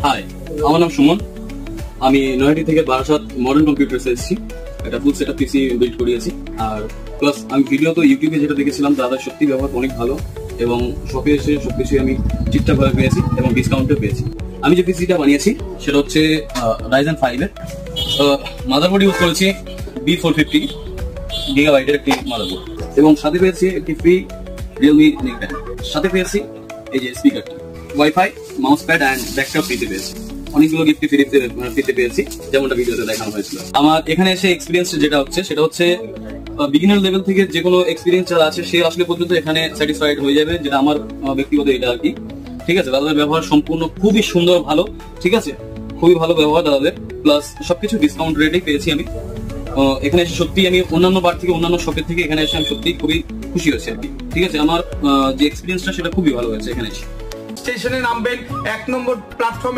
High, আমার নাম সুমন। আমি নয়াটি থেকে বারাসাত মডার্ন কম্পিউটার্সে এসেছি। একটা ফুল সেটআপ পিসি বিল্ড করিয়েছি। আর প্লাস আমি ভিডিও তো ইউটিউবে যেটা দেখেছিলাম দাদা সত্যি ব্যবহার অনেক ভালো, এবং শপে এসে সবকিছু আমি ঠিকঠাক ভাবে পেয়েছি এবং ডিসকাউন্টে পেয়েছি। আমি যে পিসিটা বানিয়েছি সেটা হচ্ছে রাইজেন 5 এর মাদারবোর্ড ইউজ করেছি B450 গিগাবাইটের একটি মাদারবোর্ড, এবং সাথে পেয়েছি একটি ফ্রি রিয়েলমি নেকব্যান্ড, সাথে পেয়েছি এই যে স্পিকারটি, ওয়াইফাই, মাউস প্যাড অ্যান্ড ব্যাকটপ ফ্রিতে পেয়েছি। অনেকগুলো গিফট ফ্রিতে পেয়েছি, যেমনটা ভিডিওতে দেখানো হয়েছিল। আমার এখানে এসে এক্সপিরিয়েন্স যেটা হচ্ছে সেটা হচ্ছে বিগিনার লেভেল থেকে যে কোনো এক্সপিরিয়েন্স যারা আছে সে আসলে পর্যন্ত এখানে স্যাটিসফাইড হয়ে যাবে, যেটা আমার ব্যক্তিগত এটা আর কি। ঠিক আছে, দাদাদের ব্যবহার সম্পূর্ণ খুবই সুন্দর, ভালো। ঠিক আছে, খুবই ভালো ব্যবহার দাদাদের, প্লাস সবকিছু ডিসকাউন্ট রেটেই পেয়েছি আমি। এখানে এসে সত্যি আমি অন্যান্য বার থেকে, অন্যান্য শপের থেকে এখানে এসে আমি সত্যি খুবই খুশি হয়েছি আর কি। ঠিক আছে, আমার যে এক্সপিরিয়েন্সটা সেটা খুবই ভালো হয়েছে এখানে এসে। স্টেশনে নামবেন, 1 নম্বর প্ল্যাটফর্মে